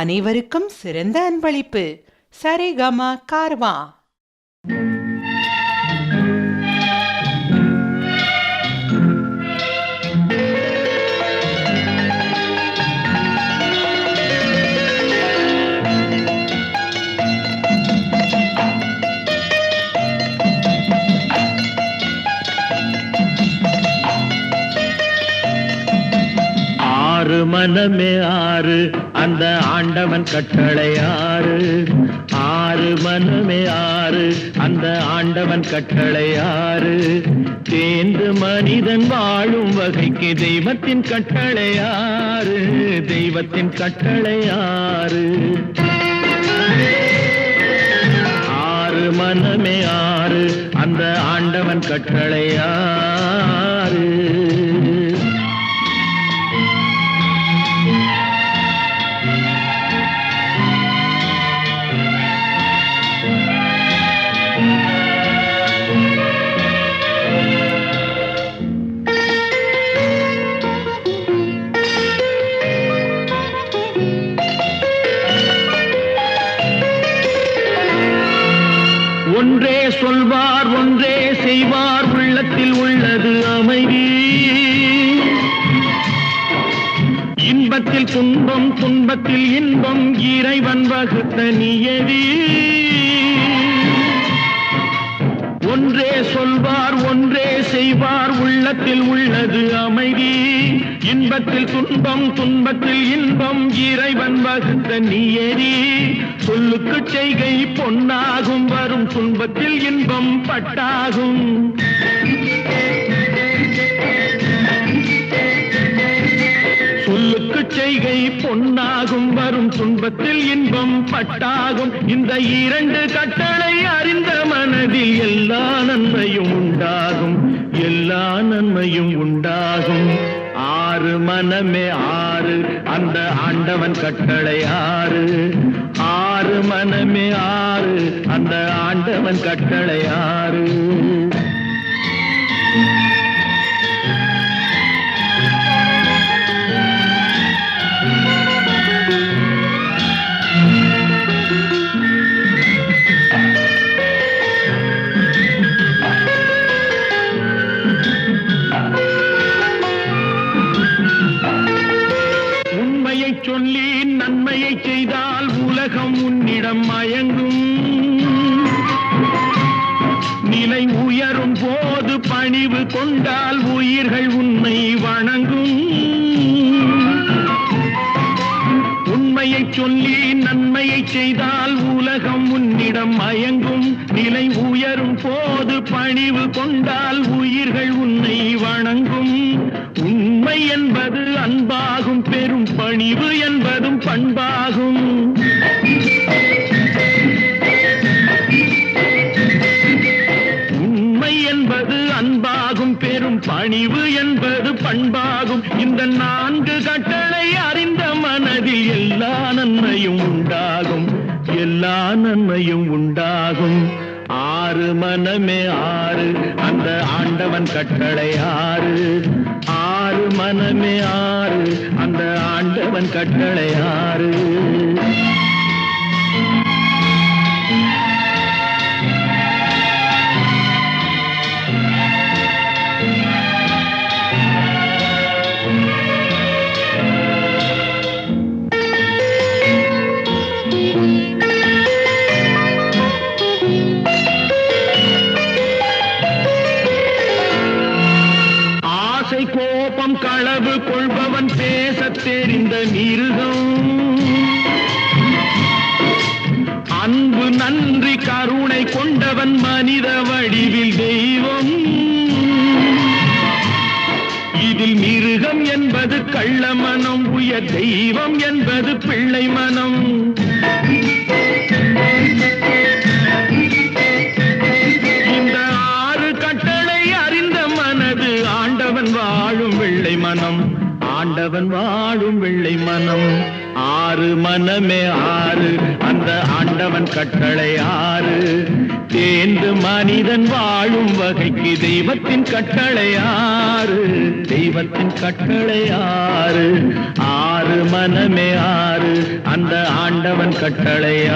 அனைவருக்கும் சிறந்த அன்பளிப்பு. சரிகம கார்வா. ஆறு மனமே ஆறு, அந்த ஆண்டவன் கட்டளை ஆறு. ஆறு மனமே ஆறு, அந்த ஆண்டவன் கட்டளை ஆறு. தேர்ந்து மனிதன் வாழும் வகைக்கு தெய்வத்தின் கட்டளை ஆறு. தெய்வத்தின் கட்டளை ஆறு. ஆறு மனமே ஆறு, அந்த ஆண்டவன் கட்டளை ஆறு. ஒன்றே சொல்வார், ஒன்றே செய்வார், உள்ளத்தில் உள்ளது அமைதி. இன்பத்தில் துன்பம், துன்பத்தில் இன்பம், இறைவன் வகுத்த நியதி. ஒன்றே சொல்வார், ஒன்றே செய்வார், உள்ளத்தில் உள்ளது அமைதி. இன்பத்தில் துன்பம், துன்பத்தில் இன்பம், இறைவன் வகுத்த நியதி. சொல்லுக்கு செய்கை பொன்னாகும், வரும் துன்பத்தில் இன்பம் பட்டாகும். சொல்லுக்கு செய்கை பொன்னாகும், வரும் துன்பத்தில் இன்பம் பட்டாகும். இந்த இரண்டு கட்டளை அறிந்த மனதில் எல்லா நன்மையும் உண்டாகும், எல்லா நன்மையும் உண்டாகும். ஆறு மனமே ஆறு, அந்த ஆண்டவன் கட்டளை ஆறு. ஆறு மனமே ஆறு, அந்த ஆண்டவன் கட்டளை ஆறு. சொல்லி நன்மையை செய்தால் உலகம் உன்னிடம் மயங்கும். நிலை உயரும் போது பணிவு கொண்டால் உயிர்கள் உன்னை வணங்கும். உண்மையை சொல்லி நன்மையை செய்தால் உலகம் உன்னிடம் மயங்கும். நிலை உயரும் போது பணிவு கொண்டால் உயிர்கள் உன்னை வணங்கும். உண்மை என்பது அன்பாகும், பெரும் பணிவு என்பதும் பண்பாகும். உண்மை என்பது அன்பாகும், பெரும் பணிவு என்பது பண்பாகும். இந்த நான்கு கட்டளை அறிந்த மனதில் எல்லா நன்மையும் உண்டாகும், எல்லா நன்மையும் உண்டாகும். ஆறு மனமே ஆறு, அந்த ஆண்டவன் கட்டளை ஆறு. ஆறு மனமே ஆறு, அந்த ஆண்டவன் கட்டளை ஆறு. கோபம் களவு கொள்பவன் பேசத் தெரிந்த மிருகம். அன்பு நன்றி கருணை கொண்டவன் மனித வடிவில் தெய்வம். இதில் மிருகம் என்பது கள்ள மனம், உயர் தெய்வம் என்பது பிள்ளை மனம். இந்த ஆறு கட்டளை அறிந்த மனது ஆண்டவன் வாழும் வெள்ளை மனம், ஆண்டவன் வாழும் வெள்ளை மனம். ஆறு மனமே ஆறு, அந்த ஆண்டவன் கட்டளை ஆறு. தேர்ந்து மனிதன் வாழும் வகைக்கு தெய்வத்தின் கட்டளையாறு, தெய்வத்தின் கட்டளையாறு. ஆறு மனமே ஆறு, அந்த ஆண்டவன் கட்டளையாறு.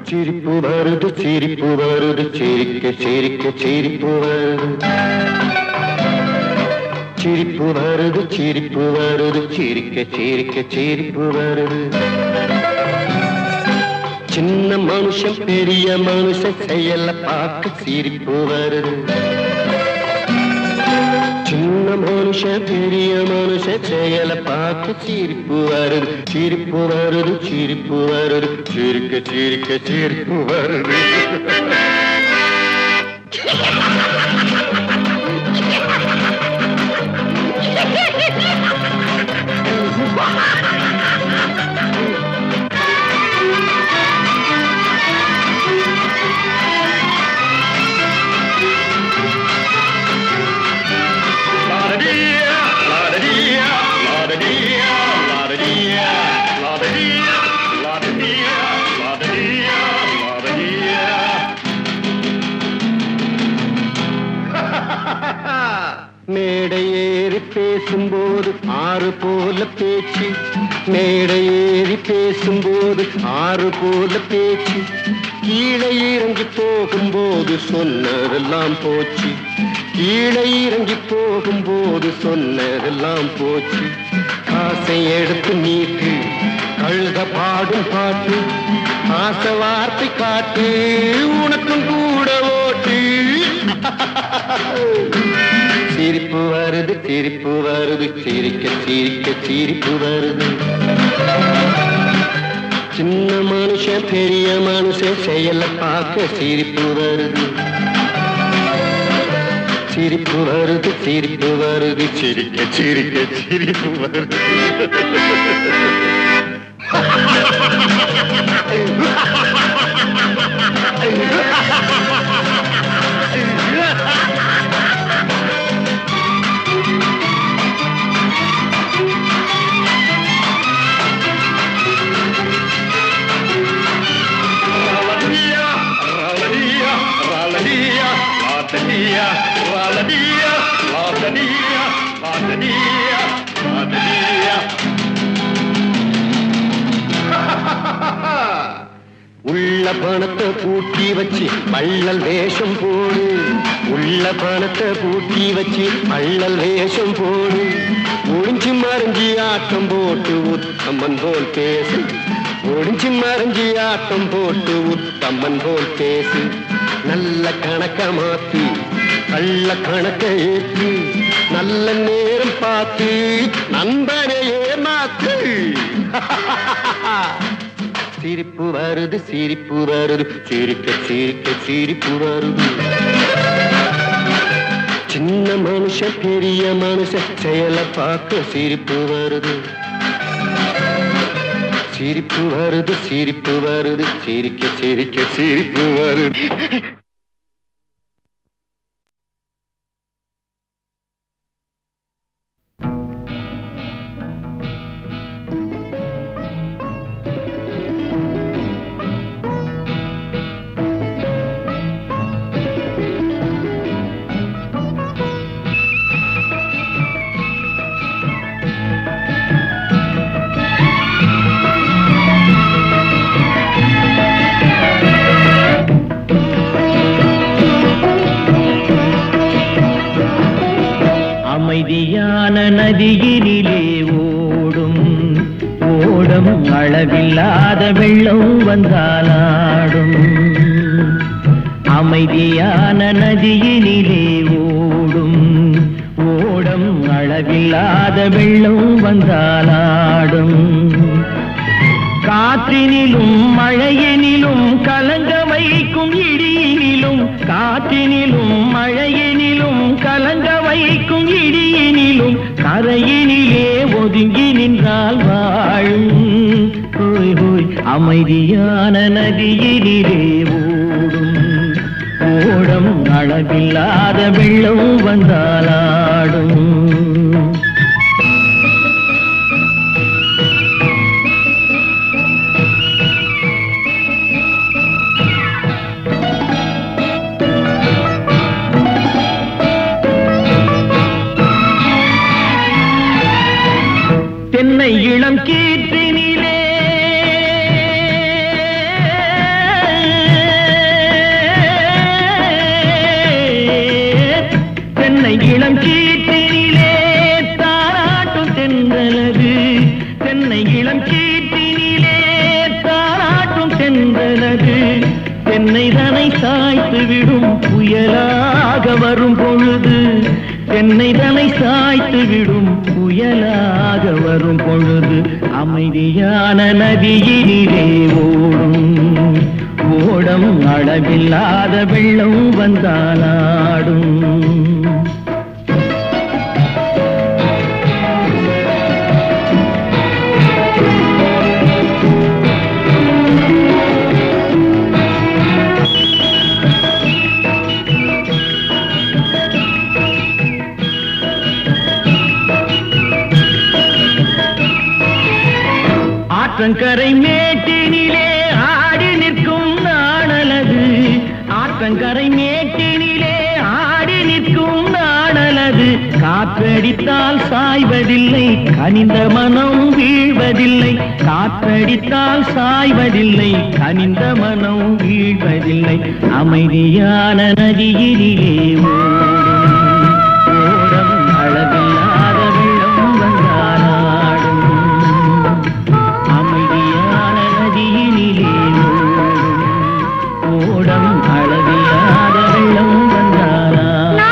சிரிப்பு வருது சிரிப்பு வருது சிரிக்க சிரிக்க சிரிப்பு வருது சிரிப்பு வருது சிரிப்பு வருது சிரிக்க சிரிக்க சிரிப்பு வருது சின்ன மனுஷன் பெரிய மனுஷன் செயல பார்க்க சிரிப்பு வருது சின்ன மனுஷன் பெரிய மனுஷன் செயல பார்த்து சிரிப்பு வருது சிரிப்பு வருது சிரிப்பு வருது சிரிக்க சிரிக்க சிரிப்பு வருது மேடை ஏறி பேசும்போது ஆறு போல பேச்சு மேடை ஏறி பேசும்போது ஆறு போல பேச்சு கீழே இறங்கி போகும்போது சொன்னதெல்லாம் போச்சு கீழே இறங்கி போகும்போது சொன்னதெல்லாம் போச்சு காசை எடுத்து நீட்டு கழுத பாடும் பாட்டு ஆசை வார்த்தை காட்டு உனக்கும் கூட ஓட்டு சிரிப்பு வருது சிரிப்பு வருது சிரிக்க சிரிக்க சிரிப்பு வருது சின்ன மனுஷன் பெரிய மனுஷன் செயல பார்க்க சிரிப்பு வருது சிரிப்பு வருது சிரிப்பு வருது சிரிக்க சிரிக்க சிரிப்பு வருது உள்ள பணத்தை பூட்டி வச்சு வள்ளல் வேஷம் போடு உள்ள பணத்தை பூட்டி வச்சு வள்ளல் வேஷம் போடு ஒளிஞ்சு மறைஞ்சி ஆட்டம் போட்டு உத்தமன் போல் பேசு ஒளிஞ்சு மறைஞ்சி ஆட்டம் போட்டு உத்தமன் போல் பேசு நல்ல கணக்க மாத்தி கள்ள கணக்க ஏற்றி நல்ல நேரம் பார்த்து நண்பனையே மாத்து சிரிப்பு வருது சிரிப்பு வருது சிரிக்க சிரிக்க சிரிப்பு வருது சின்ன மனுஷன் பெரிய மனுஷன் செயல பார்க்க சிரிப்பு வருது சிரிப்பு வருது சிரிப்பு வருது சிரிக்க சிரிக்க சிரிப்பு வருது அமைதியான நதியினிலே ஓடும் ஓடும் அளவில்லாத வெள்ளம் வந்தாலாடும் அமைதியான நதியினிலே ஓடும் ஓடும் அளவில்லாத வெள்ளம் வந்தாலாடும் காற்றினிலும் மழையினிலும் கலங்க வைக்கும் இடியினிலும் காற்றினிலும் மழையினிலும் கலங்க வைக்கும் இடியினிலும் கரையினிலே ஒதுங்கி நின்றால் வாழும் ஹோய் ஹோய் அமைதியான நதியினிலே ஓடும் ஓடம் அளவில்லாத வெள்ளம் வந்தாலாடும் தென்னை இளம் கீற்றினிலே புயலாக வரும் பொழுது தென்னை தலை சாய்த்து விடும் புயலாக வரும் பொழுது அமைதியான நதியினிலே ஓடும் ஓடம் அளவில்லாத வெள்ளம் வந்தாலாடும். ஆற்றங்கரை மேட்டினிலே ஆடி நிற்கும் நாணலது ஆற்றங்கரை மேட்டினிலே ஆடி நிற்கும் நாணலது காற்றடித்தால் சாய்வதில்லை கனிந்த மனம் வீழ்வதில்லை காற்றடித்தால் சாய்வதில்லை கனிந்த மனம் வீழ்வதில்லை அமைதியான நதியினிலே ஓடம் அளவில்லாத வெள்ளம் வந்தாலாடும். அமைதியான நதியினிலே ஓடம் அளவில்லாத வெள்ளம் வந்தாலாடும்.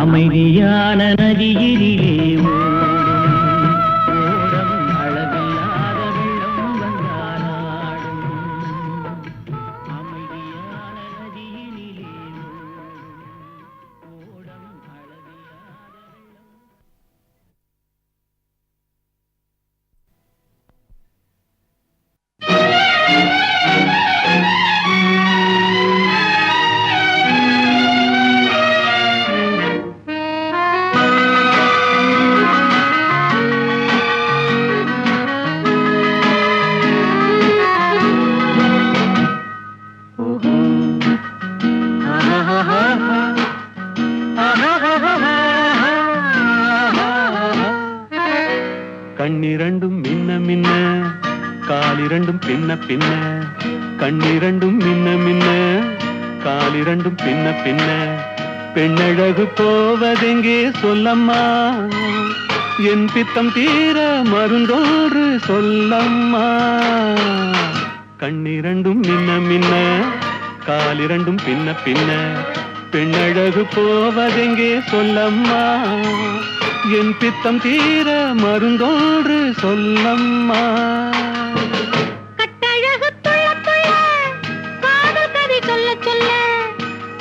அமைதியான நதியினிலே ஓடம் அளவில்லாத வெள்ளம் வந்தாலாடும். அமைதியான நதியினிலே ஓடம் அளவில்லாத வெள்ளம். கண்ணிரண்டும் மின்ன மின்ன காலிரண்டும் பின்ன பின்ன கண்ணிரண்டும் மின்ன மின்ன காலிரண்டும் பின்ன பின்ன பெண்ணழகு போவதெங்கே சொல்லம்மா என் பித்தம் தீர மருந்தோன்று சொல்லம்மா. கண்ணிரண்டும் மின்ன மின்ன காலிரண்டும் பின்ன பின்ன பெண்ணழகு போவதெங்கே சொல்லம்மா என் பித்தம் தீர மருந்தோன்று சொல்லம்மா. கட்டழகு துள்ள துள்ள காதல் கதை சொல்ல சொல்ல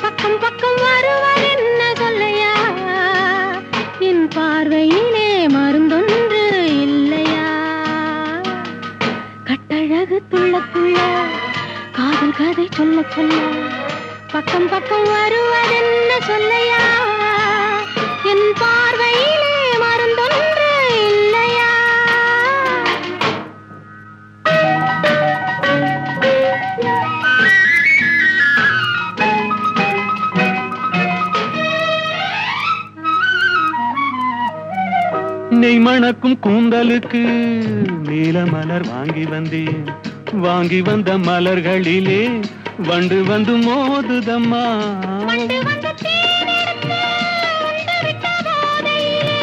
பக்கம் பக்கம் வருவர் என்ன சொல்லையா என் பார்வையிலே மருந்தொன்று இல்லையா. கட்டழகு துள்ள துள்ள காதல் கதை சொல்ல சொல்ல பக்கம் பக்கம் வருவர் என்ன சொல்லையா என் பார்வையிலே மருந்தொன்று இல்லையா. நெய் மணக்கும் கூந்தலுக்கு நீல மலர் வாங்கி வந்தேன் வாங்கி வந்த மலர்களிலே வண்டு வந்து மோதுதம்மா. தேனெடுத்து உண்டு விட்ட போதையிலே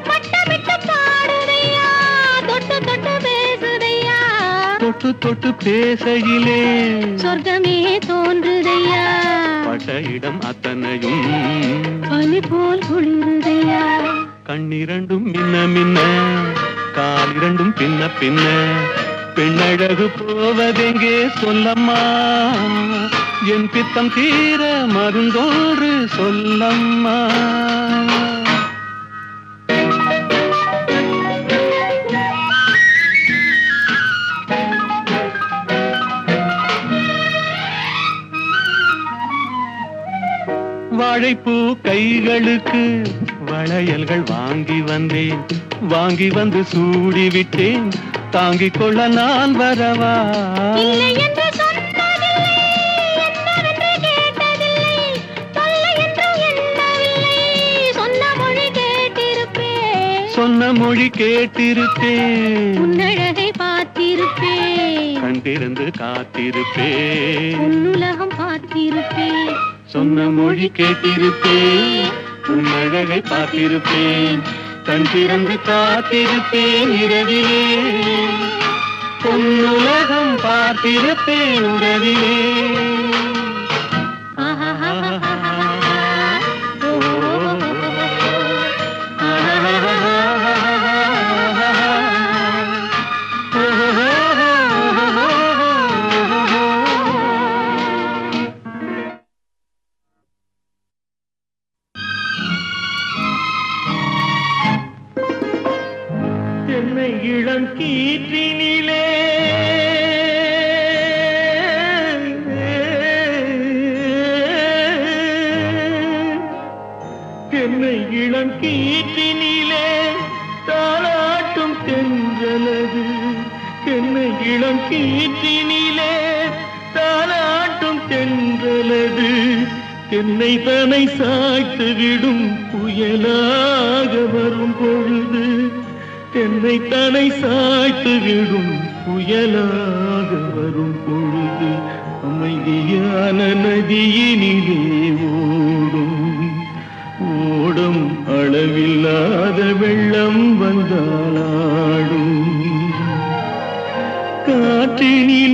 வட்டமிட்டு பாடு தொட்டு பேசையிலே சொர்க்கமே தோன்றுதையா, பட்ட இடம் அத்தனையும் பனி போல் குளிருதையா. கண்ணிரண்டும் மின்ன மின்ன, காலிரண்டும் பின்ன பின்ன, பெண்ணழகு போவதெங்கே சொல்லம்மா, என் பித்தம் தீர மருந்தோன்று சொல்லம்மா. வாழைப்பூ கைகளுக்கு வளையல்கள் வாங்கி வந்தேன், வாங்கி வந்து சூடிவிட்டேன், தாங்கிக் கொள்ள நான் வரவா? இல்லை என்று சொன்னதில்லை, என்னவென்று கேட்டதில்லை, தொல்லை என்றும் எண்ணவில்லை, சொன்ன மொழி கேட்டிருப்பேன், சொன்ன மொழி கேட்டிருப்பேன், உன்னழகை பார்த்திருப்பேன், கண் திறந்து காத்திருப்பேன், உன்னுலகம் பார்த்திருப்பேன், சொன்ன மொழி கேட்டிருப்பேன், உன்னழகை பார்த்திருப்பேன், கண் திறந்து காத்திருப்பேன், இரவிலே பொன்னுலகம் பார்த்திருப்பேன், உறவிலே. என்னை இளம் கீற்றினிலே என்னை இளம் கீற்றினிலே தாளாட்டும் தென்றலது, என்னை இளம் கீற்றினிலே தாளாட்டும் தென்றலது, என்னை தன்னை சாய்த்து விடும் புயலாக வரும் பொழுது, என்னை தலை சாய்த்து விடும் புயலாக வரும் பொழுது, அமைதியான நதியினிலே ஓடும் ஓடும் அளவில்லாத வெள்ளம் வந்தாலாடும், காற்றினில்